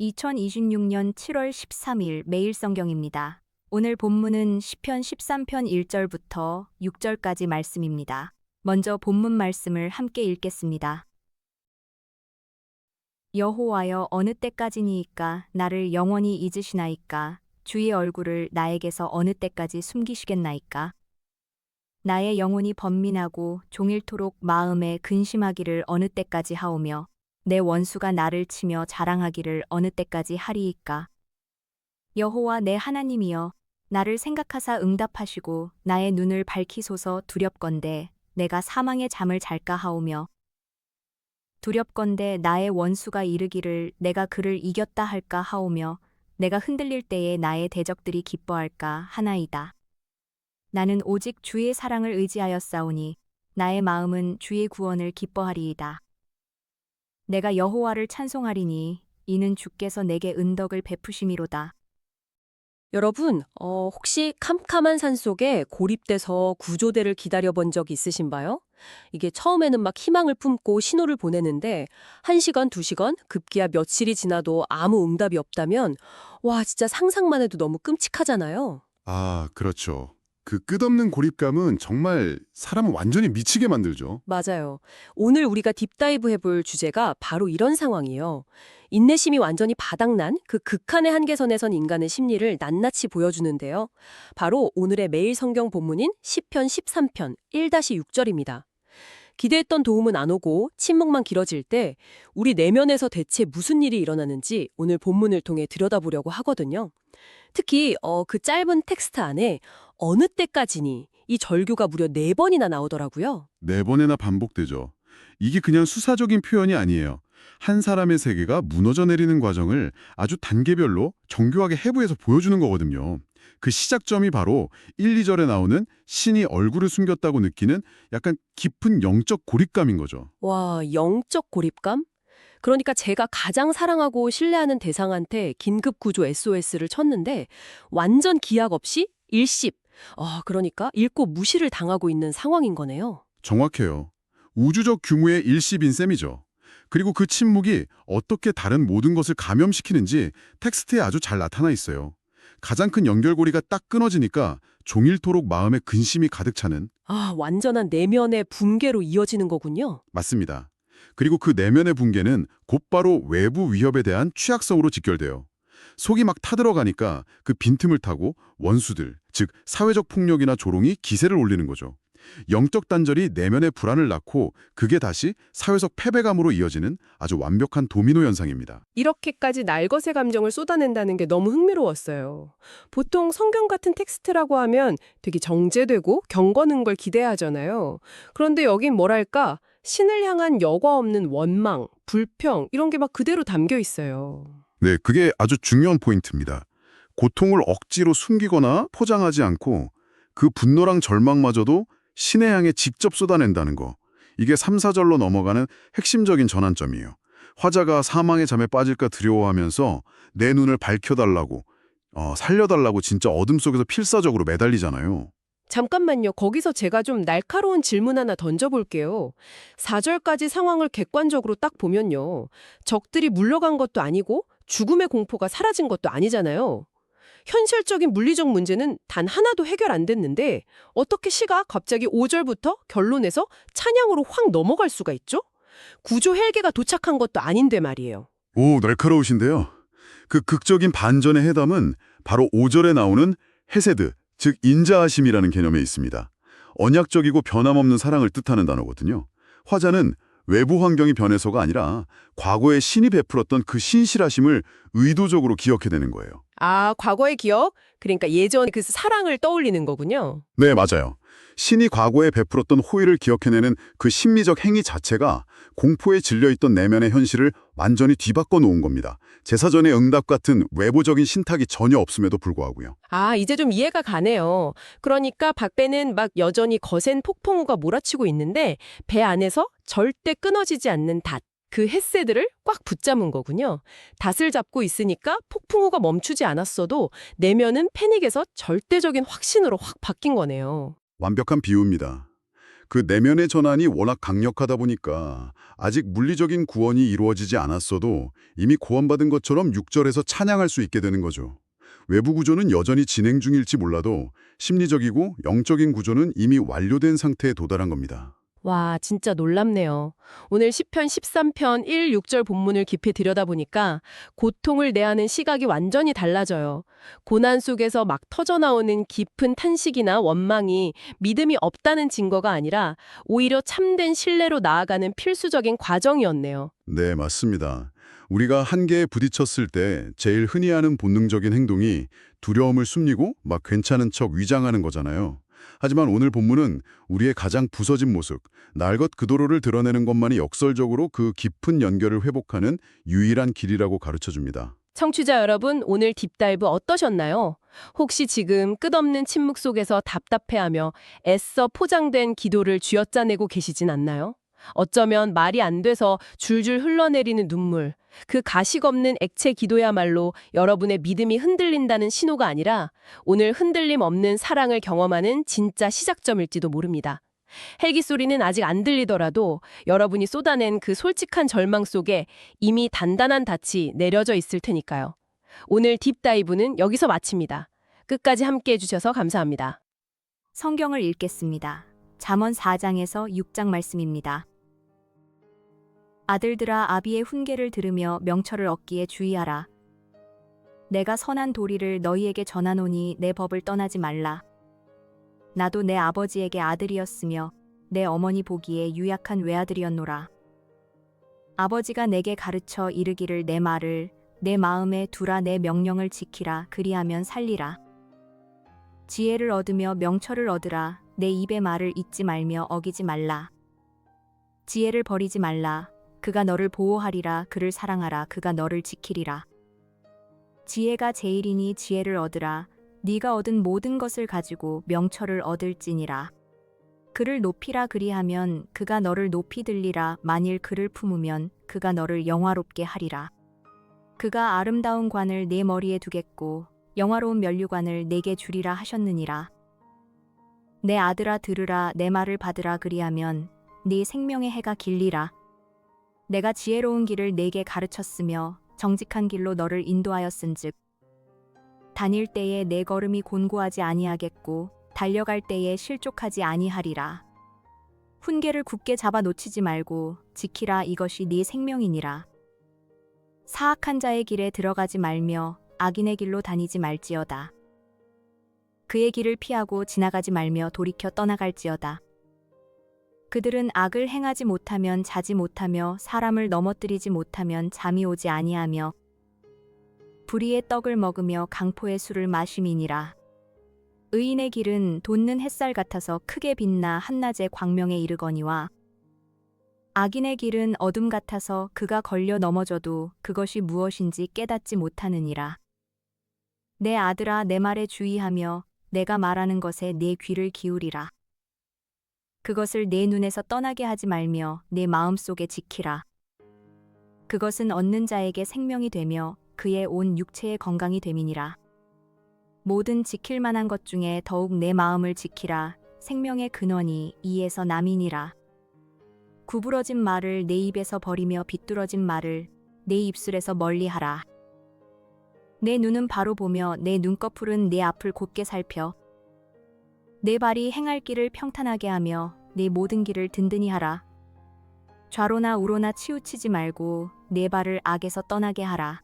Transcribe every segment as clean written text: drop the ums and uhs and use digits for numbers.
2026년 7월 13일 매일 성경입니다. 오늘 본문은 시편 13편 1절부터 6절까지 말씀입니다. 먼저 본문 말씀을 함께 읽겠습니다. 여호와여, 어느 때까지니이까 나를 영원히 잊으시나이까? 주의 얼굴을 나에게서 어느 때까지 숨기시겠나이까? 나의 영혼이 번민하고 종일토록 마음에 근심하기를 어느 때까지 하오며 내 원수가 나를 치며 자랑하기를 어느 때까지 하리이까? 여호와 내 하나님이여, 나를 생각하사 응답하시고 나의 눈을 밝히소서. 두렵건대 내가 사망의 잠을 잘까 하오며 두렵건대 나의 원수가 이르기를 내가 그를 이겼다 할까 하오며 내가 흔들릴 때에 나의 대적들이 기뻐할까 하나이다. 나는 오직 주의 사랑을 의지하였사오니 나의 마음은 주의 구원을 기뻐하리이다. 내가 여호와를 찬송하리니 이는 주께서 내게 은덕을 베푸심이로다. 여러분, 혹시 캄캄한 산 속에 고립돼서 구조대를 기다려본 적 있으신가요? 이게 처음에는 막 희망을 품고 신호를 보내는데 1시간, 2시간, 급기야 며칠이 지나도 아무 응답이 없다면 와, 진짜 상상만 해도 너무 끔찍하잖아요. 아, 그렇죠. 그 끝없는 고립감은 정말 사람을 완전히 미치게 만들죠. 맞아요. 오늘 우리가 딥다이브 해볼 주제가 바로 이런 상황이에요. 인내심이 완전히 바닥난 그 극한의 한계선에 선 인간의 심리를 낱낱이 보여주는데요. 바로 오늘의 매일 성경 본문인 시편 13편 1-6절입니다. 기대했던 도움은 안 오고 침묵만 길어질 때 우리 내면에서 대체 무슨 일이 일어나는지 오늘 본문을 통해 들여다보려고 하거든요. 특히 그 짧은 텍스트 안에 어느 때까지니 이 절규가 무려 4번이나 나오더라고요. 4번이나 반복되죠. 이게 그냥 수사적인 표현이 아니에요. 한 사람의 세계가 무너져 내리는 과정을 아주 단계별로 정교하게 해부해서 보여주는 거거든요. 그 시작점이 바로 1, 2절에 나오는 신이 얼굴을 숨겼다고 느끼는 약간 깊은 영적 고립감인 거죠. 와, 영적 고립감? 그러니까 제가 가장 사랑하고 신뢰하는 대상한테 긴급 구조 SOS를 쳤는데 완전 기약 없이 일십. 그러니까 읽고 무시를 당하고 있는 상황인 거네요. 정확해요. 우주적 규모의 일시빈 셈이죠. 그리고 그 침묵이 어떻게 다른 모든 것을 감염시키는지 텍스트에 아주 잘 나타나 있어요. 가장 큰 연결고리가 딱 끊어지니까 종일토록 마음에 근심이 가득 차는. 완전한 내면의 붕괴로 이어지는 거군요. 맞습니다. 그리고 그 내면의 붕괴는 곧바로 외부 위협에 대한 취약성으로 직결돼요. 속이 막 타들어가니까 그 빈틈을 타고 원수들, 즉 사회적 폭력이나 조롱이 기세를 올리는 거죠. 영적 단절이 내면의 불안을 낳고 그게 다시 사회적 패배감으로 이어지는 아주 완벽한 도미노 현상입니다. 이렇게까지 날것의 감정을 쏟아낸다는 게 너무 흥미로웠어요. 보통 성경 같은 텍스트라고 하면 되게 정제되고 경거는 걸 기대하잖아요. 그런데 여긴 뭐랄까, 신을 향한 여과 없는 원망, 불평 이런 게 막 그대로 담겨 있어요. 네, 그게 아주 중요한 포인트입니다. 고통을 억지로 숨기거나 포장하지 않고 그 분노랑 절망마저도 신의 향해 직접 쏟아낸다는 거. 이게 3, 4절로 넘어가는 핵심적인 전환점이에요. 화자가 사망의 잠에 빠질까 두려워하면서 내 눈을 밝혀달라고, 살려달라고 진짜 어둠 속에서 필사적으로 매달리잖아요. 잠깐만요. 거기서 제가 좀 날카로운 질문 하나 던져볼게요. 4절까지 상황을 객관적으로 딱 보면요. 적들이 물러간 것도 아니고 죽음의 공포가 사라진 것도 아니잖아요. 현실적인 물리적 문제는 단 하나도 해결 안 됐는데 어떻게 시가 갑자기 5절부터 결론에서 찬양으로 확 넘어갈 수가 있죠? 구조 헬게가 도착한 것도 아닌데 말이에요. 오, 날카로우신데요. 그 극적인 반전의 해담은 바로 5절에 나오는 헤세드, 즉 인자하심이라는 개념에 있습니다. 언약적이고 변함없는 사랑을 뜻하는 단어거든요. 화자는 외부 환경이 변해서가 아니라 과거에 신이 베풀었던 그 신실하심을 의도적으로 기억해내는 거예요. 과거의 기억? 그러니까 예전 그 사랑을 떠올리는 거군요. 네, 맞아요. 신이 과거에 베풀었던 호의를 기억해내는 그 심리적 행위 자체가 공포에 질려있던 내면의 현실을 완전히 뒤바꿔 놓은 겁니다. 제사전의 응답 같은 외부적인 신탁이 전혀 없음에도 불구하고요. 이제 좀 이해가 가네요. 그러니까 박배는 막 여전히 거센 폭풍우가 몰아치고 있는데 배 안에서 절대 끊어지지 않는 닷, 그 햇새들을 꽉 붙잡은 거군요. 닷을 잡고 있으니까 폭풍우가 멈추지 않았어도 내면은 패닉에서 절대적인 확신으로 확 바뀐 거네요. 완벽한 비유입니다. 그 내면의 전환이 워낙 강력하다 보니까 아직 물리적인 구원이 이루어지지 않았어도 이미 구원받은 것처럼 6절에서 찬양할 수 있게 되는 거죠. 외부 구조는 여전히 진행 중일지 몰라도 심리적이고 영적인 구조는 이미 완료된 상태에 도달한 겁니다. 와, 진짜 놀랍네요. 오늘 시편 13편 1, 6절 본문을 깊이 들여다보니까 고통을 내하는 시각이 완전히 달라져요. 고난 속에서 막 터져나오는 깊은 탄식이나 원망이 믿음이 없다는 증거가 아니라 오히려 참된 신뢰로 나아가는 필수적인 과정이었네요. 네, 맞습니다. 우리가 한계에 부딪혔을 때 제일 흔히 하는 본능적인 행동이 두려움을 숨기고 막 괜찮은 척 위장하는 거잖아요. 하지만 오늘 본문은 우리의 가장 부서진 모습, 날 것 그도로를 드러내는 것만이 역설적으로 그 깊은 연결을 회복하는 유일한 길이라고 가르쳐줍니다. 청취자 여러분, 오늘 딥다이브 어떠셨나요? 혹시 지금 끝없는 침묵 속에서 답답해하며 애써 포장된 기도를 쥐어짜내고 계시진 않나요? 어쩌면 말이 안 돼서 줄줄 흘러내리는 눈물, 그 가식 없는 액체 기도야말로 여러분의 믿음이 흔들린다는 신호가 아니라 오늘 흔들림 없는 사랑을 경험하는 진짜 시작점일지도 모릅니다. 헬기 소리는 아직 안 들리더라도 여러분이 쏟아낸 그 솔직한 절망 속에 이미 단단한 닻이 내려져 있을 테니까요. 오늘 딥다이브는 여기서 마칩니다. 끝까지 함께 해주셔서 감사합니다. 성경을 읽겠습니다. 잠언 4장에서 6장 말씀입니다. 아들들아 아비의 훈계를 들으며 명철을 얻기에 주의하라. 내가 선한 도리를 너희에게 전하노니 내 법을 떠나지 말라. 나도 내 아버지에게 아들이었으며 내 어머니 보기에 유약한 외아들이었노라. 아버지가 내게 가르쳐 이르기를 내 말을 내 마음에 두라 내 명령을 지키라 그리하면 살리라. 지혜를 얻으며 명철을 얻으라 내 입의 말을 잊지 말며 어기지 말라. 지혜를 버리지 말라. 그가 너를 보호하리라. 그를 사랑하라. 그가 너를 지키리라. 지혜가 제일이니 지혜를 얻으라. 네가 얻은 모든 것을 가지고 명철을 얻을지니라. 그를 높이라 그리하면 그가 너를 높이 들리라. 만일 그를 품으면 그가 너를 영화롭게 하리라. 그가 아름다운 관을 네 머리에 두겠고 영화로운 면류관을 네게 주리라 하셨느니라. 내 아들아 들으라. 내 말을 받으라 그리하면 네 생명의 해가 길리라. 내가 지혜로운 길을 네게 가르쳤으며 정직한 길로 너를 인도하였은즉 다닐 때에 내 걸음이 곤고하지 아니하겠고 달려갈 때에 실족하지 아니하리라. 훈계를 굳게 잡아 놓치지 말고 지키라. 이것이 네 생명이니라. 사악한 자의 길에 들어가지 말며 악인의 길로 다니지 말지어다. 그의 길을 피하고 지나가지 말며 돌이켜 떠나갈지어다. 그들은 악을 행하지 못하면 자지 못하며 사람을 넘어뜨리지 못하면 잠이 오지 아니하며 불의의 떡을 먹으며 강포의 술을 마심이니라. 의인의 길은 돋는 햇살 같아서 크게 빛나 한낮의 광명에 이르거니와 악인의 길은 어둠 같아서 그가 걸려 넘어져도 그것이 무엇인지 깨닫지 못하느니라. 내 아들아 내 말에 주의하며 내가 말하는 것에 내 귀를 기울이라. 그것을 내 눈에서 떠나게 하지 말며 내 마음속에 지키라. 그것은 얻는 자에게 생명이 되며 그의 온 육체의 건강이 됨이니라. 모든 지킬 만한 것 중에 더욱 내 마음을 지키라. 생명의 근원이 이에서 남이니라. 구부러진 말을 내 입에서 버리며 비뚤어진 말을 내 입술에서 멀리하라. 내 눈은 바로 보며 내 눈꺼풀은 내 앞을 곧게 살펴 내 발이 행할 길을 평탄하게 하며 내 모든 길을 든든히 하라. 좌로나 우로나 치우치지 말고 내 발을 악에서 떠나게 하라.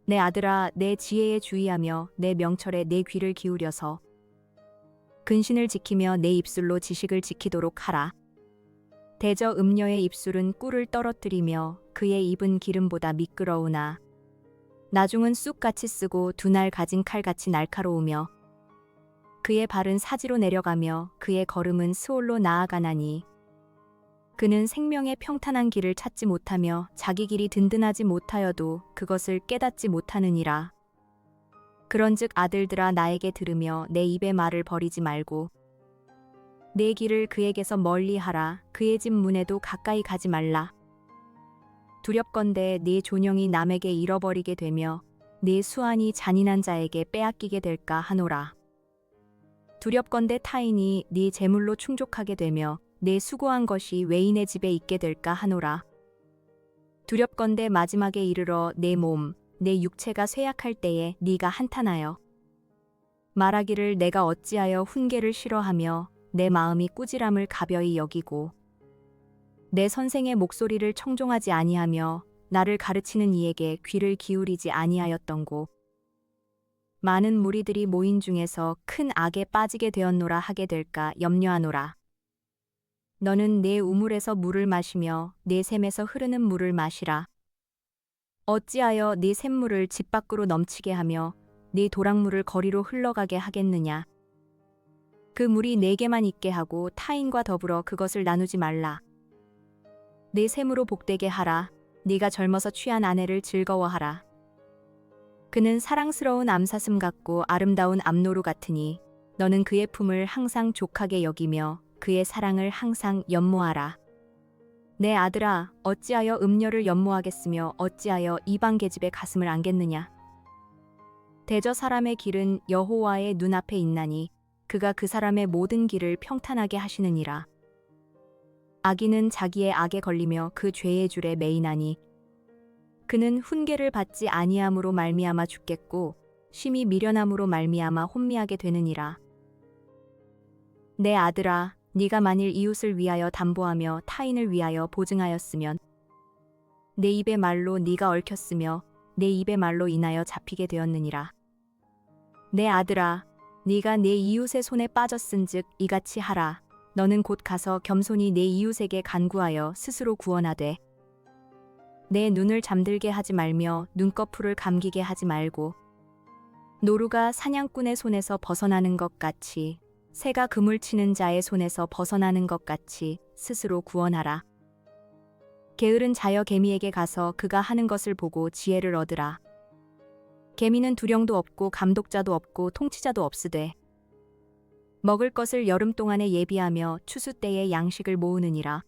내 아들아 내 지혜에 주의하며 내 명철에 내 귀를 기울여서 근신을 지키며 내 입술로 지식을 지키도록 하라. 대저 음녀의 입술은 꿀을 떨어뜨리며 그의 입은 기름보다 미끄러우나 나중은 쑥같이 쓰고 두 날 가진 칼같이 날카로우며 그의 발은 사지로 내려가며 그의 걸음은 스올로 나아가나니 그는 생명의 평탄한 길을 찾지 못하며 자기 길이 든든하지 못하여도 그것을 깨닫지 못하느니라. 그런즉 아들들아 나에게 들으며 내 입의 말을 버리지 말고 내 길을 그에게서 멀리하라. 그의 집 문에도 가까이 가지 말라. 두렵건대 네 존영이 남에게 잃어버리게 되며 네 수완이 잔인한 자에게 빼앗기게 될까 하노라. 두렵건대 타인이 네 재물로 충족하게 되며 내 수고한 것이 외인의 집에 있게 될까 하노라. 두렵건대 마지막에 이르러 내 몸, 내 육체가 쇠약할 때에 네가 한탄하여 말하기를 내가 어찌하여 훈계를 싫어하며 내 마음이 꾸지람을 가벼이 여기고 내 선생의 목소리를 청종하지 아니하며 나를 가르치는 이에게 귀를 기울이지 아니하였던고. 많은 무리들이 모인 중에서 큰 악에 빠지게 되었노라 하게 될까 염려하노라. 너는 내 우물에서 물을 마시며 내 샘에서 흐르는 물을 마시라. 어찌하여 네 샘물을 집 밖으로 넘치게 하며 네 도랑물을 거리로 흘러가게 하겠느냐. 그 물이 내게만 있게 하고 타인과 더불어 그것을 나누지 말라. 내 샘으로 복되게 하라. 네가 젊어서 취한 아내를 즐거워하라. 그는 사랑스러운 암사슴 같고 아름다운 암노루 같으니 너는 그의 품을 항상 족하게 여기며 그의 사랑을 항상 연모하라. 내 아들아, 어찌하여 음녀를 연모하겠으며 어찌하여 이방 계집의 가슴을 안겠느냐. 대저 사람의 길은 여호와의 눈앞에 있나니 그가 그 사람의 모든 길을 평탄하게 하시느니라. 악인은 자기의 악에 걸리며 그 죄의 줄에 매이나니 그는 훈계를 받지 아니함으로 말미암아 죽겠고 심히 미련함으로 말미암아 혼미하게 되느니라. 내 아들아, 네가 만일 이웃을 위하여 담보하며 타인을 위하여 보증하였으면 내 입의 말로 네가 얽혔으며 내 입의 말로 인하여 잡히게 되었느니라. 내 아들아, 네가 내 이웃의 손에 빠졌은즉 이같이 하라. 너는 곧 가서 겸손히 내 이웃에게 간구하여 스스로 구원하되 내 눈을 잠들게 하지 말며 눈꺼풀을 감기게 하지 말고 노루가 사냥꾼의 손에서 벗어나는 것 같이 새가 그물 치는 자의 손에서 벗어나는 것 같이 스스로 구원하라. 게으른 자여 개미에게 가서 그가 하는 것을 보고 지혜를 얻으라. 개미는 두령도 없고 감독자도 없고 통치자도 없으되 먹을 것을 여름 동안에 예비하며 추수 때에 양식을 모으느니라.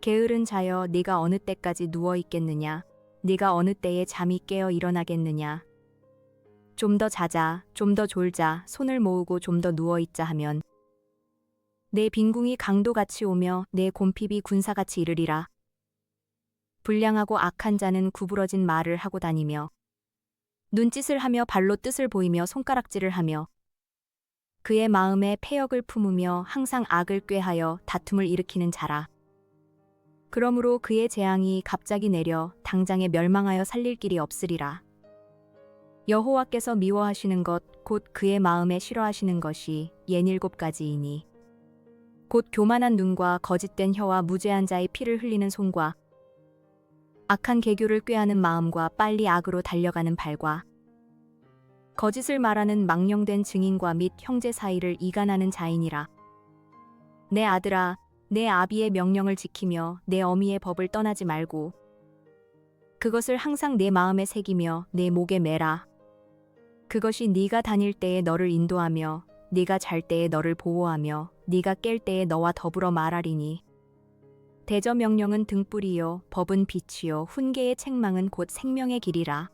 게으른 자여 네가 어느 때까지 누워 있겠느냐. 네가 어느 때에 잠이 깨어 일어나겠느냐. 좀 더 자자, 좀 더 졸자, 손을 모으고 좀 더 누워 있자 하면 내 빈궁이 강도같이 오며 내 곰핍이 군사같이 이르리라. 불량하고 악한 자는 구부러진 말을 하고 다니며 눈짓을 하며 발로 뜻을 보이며 손가락질을 하며 그의 마음에 패역을 품으며 항상 악을 꾀하여 다툼을 일으키는 자라. 그러므로 그의 재앙이 갑자기 내려 당장에 멸망하여 살릴 길이 없으리라. 여호와께서 미워하시는 것 곧 그의 마음에 싫어하시는 것이 67가지이니 곧 교만한 눈과 거짓된 혀와 무죄한 자의 피를 흘리는 손과 악한 계교를 꾀하는 마음과 빨리 악으로 달려가는 발과 거짓을 말하는 망령된 증인과 및 형제 사이를 이간하는 자이니라. 내 아들아, 내 아비의 명령을 지키며 내 어미의 법을 떠나지 말고 그것을 항상 내 마음에 새기며 내 목에 매라. 그것이 네가 다닐 때에 너를 인도하며 네가 잘 때에 너를 보호하며 네가 깰 때에 너와 더불어 말하리니 대저 명령은 등불이요 법은 빛이요 훈계의 책망은 곧 생명의 길이라.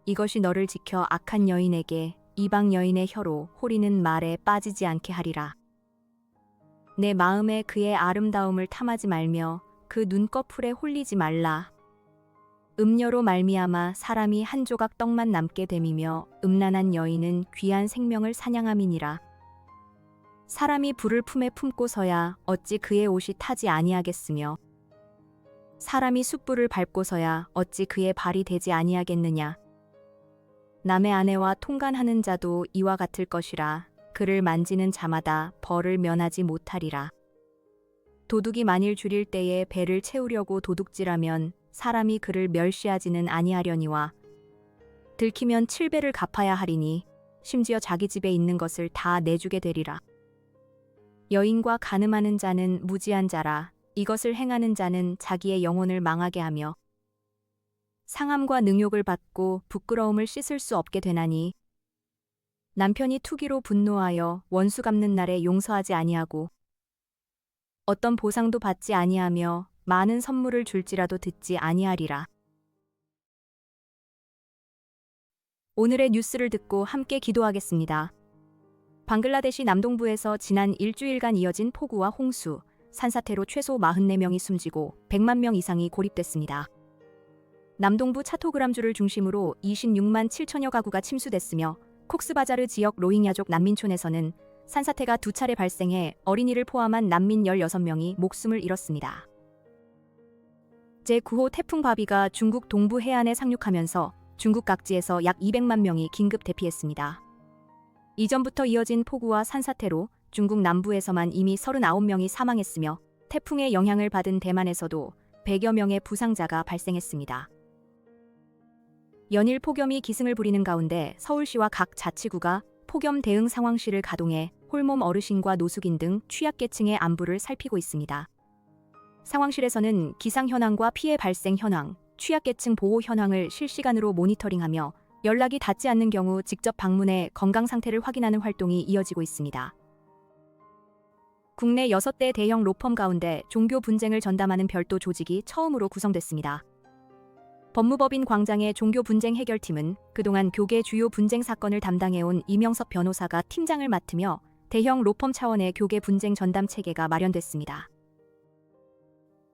이것이 너를 지켜 악한 여인에게 이방 여인의 혀로 호리는 말에 빠지지 않게 하리라. 내 마음에 그의 아름다움을 탐하지 말며 그 눈꺼풀에 홀리지 말라. 음녀로 말미암아 사람이 한 조각 떡만 남게 됨이며 음란한 여인은 귀한 생명을 사냥함이니라. 사람이 불을 품에 품고서야 어찌 그의 옷이 타지 아니하겠으며 사람이 숯불을 밟고서야 어찌 그의 발이 되지 아니하겠느냐. 남의 아내와 통간하는 자도 이와 같을 것이라. 그를 만지는 자마다 벌을 면하지 못하리라. 도둑이 만일 줄일 때에 배를 채우려고 도둑질하면 사람이 그를 멸시하지는 아니하려니와 들키면 7배를 갚아야 하리니 심지어 자기 집에 있는 것을 다 내주게 되리라. 여인과 간음하는 자는 무지한 자라. 이것을 행하는 자는 자기의 영혼을 망하게 하며 상함과 능욕을 받고 부끄러움을 씻을 수 없게 되나니 남편이 투기로 분노하여 원수 갚는 날에 용서하지 아니하고 어떤 보상도 받지 아니하며 많은 선물을 줄지라도 듣지 아니하리라. 오늘의 뉴스를 듣고 함께 기도하겠습니다. 방글라데시 남동부에서 지난 일주일간 이어진 폭우와 홍수, 산사태로 최소 44명이 숨지고 100만 명 이상이 고립됐습니다. 남동부 차토그람주를 중심으로 26만 7천여 가구가 침수됐으며 콕스바자르 지역 로힝야족 난민촌에서는 산사태가 2차례 발생해 어린이를 포함한 난민 16명이 목숨을 잃었습니다. 제9호 태풍 바비가 중국 동부 해안에 상륙하면서 중국 각지에서 약 200만 명이 긴급 대피했습니다. 이전부터 이어진 폭우와 산사태로 중국 남부에서만 이미 39명이 사망했으며 태풍의 영향을 받은 대만에서도 100여 명의 부상자가 발생했습니다. 연일 폭염이 기승을 부리는 가운데 서울시와 각 자치구가 폭염 대응 상황실을 가동해 홀몸 어르신과 노숙인 등 취약계층의 안부를 살피고 있습니다. 상황실에서는 기상 현황과 피해 발생 현황, 취약계층 보호 현황을 실시간으로 모니터링하며 연락이 닿지 않는 경우 직접 방문해 건강 상태를 확인하는 활동이 이어지고 있습니다. 국내 6대 대형 로펌 가운데 종교 분쟁을 전담하는 별도 조직이 처음으로 구성됐습니다. 법무법인 광장의 종교 분쟁 해결팀은 그동안 교계 주요 분쟁 사건을 담당해온 이명섭 변호사가 팀장을 맡으며 대형 로펌 차원의 교계 분쟁 전담 체계가 마련됐습니다.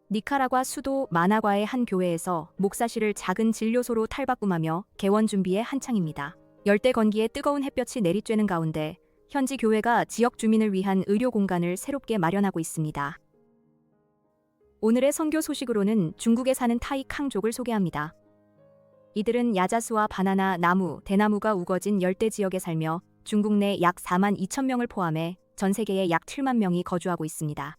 니카라과 수도 마나과의 한 교회에서 목사실을 작은 진료소로 탈바꿈하며 개원 준비에 한창입니다. 열대 건기에 뜨거운 햇볕이 내리쬐는 가운데 현지 교회가 지역 주민을 위한 의료 공간을 새롭게 마련하고 있습니다. 오늘의 선교 소식으로는 중국에 사는 타이 캉족을 소개합니다. 이들은 야자수와 바나나, 나무, 대나무가 우거진 열대 지역에 살며 중국 내 약 4만 2천 명을 포함해 전 세계에 약 7만 명이 거주하고 있습니다.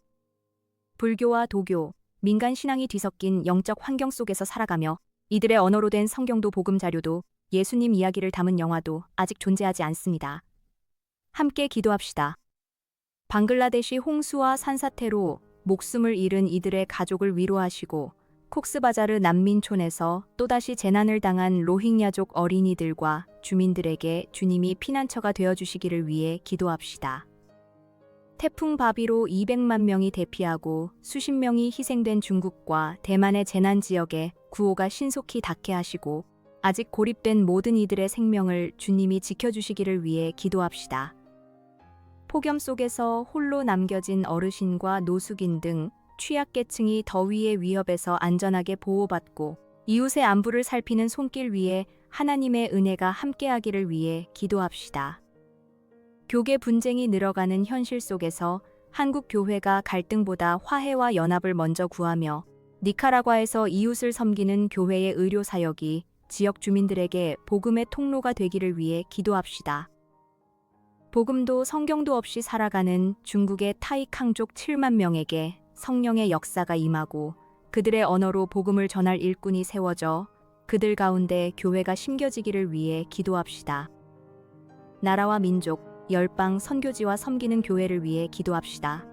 불교와 도교, 민간 신앙이 뒤섞인 영적 환경 속에서 살아가며 이들의 언어로 된 성경도 복음 자료도 예수님 이야기를 담은 영화도 아직 존재하지 않습니다. 함께 기도합시다. 방글라데시 홍수와 산사태로 목숨을 잃은 이들의 가족을 위로하시고 콕스바자르 난민촌에서 또다시 재난을 당한 로힝야족 어린이들과 주민들에게 주님이 피난처가 되어주시기를 위해 기도합시다. 태풍 바비로 200만 명이 대피하고 수십 명이 희생된 중국과 대만의 재난 지역에 구호가 신속히 닿게 하시고 아직 고립된 모든 이들의 생명을 주님이 지켜주시기를 위해 기도합시다. 폭염 속에서 홀로 남겨진 어르신과 노숙인 등 취약계층이 더위의 위협에서 안전하게 보호받고 이웃의 안부를 살피는 손길 위에 하나님의 은혜가 함께하기를 위해 기도합시다. 교계 분쟁이 늘어가는 현실 속에서 한국 교회가 갈등보다 화해와 연합을 먼저 구하며 니카라과에서 이웃을 섬기는 교회의 의료 사역이 지역 주민들에게 복음의 통로가 되기를 위해 기도합시다. 복음도 성경도 없이 살아가는 중국의 타이 캉족 7만 명에게 성령의 역사가 임하고 그들의 언어로 복음을 전할 일꾼이 세워져 그들 가운데 교회가 심겨지기를 위해 기도합시다. 나라와 민족, 열방 선교지와 섬기는 교회를 위해 기도합시다.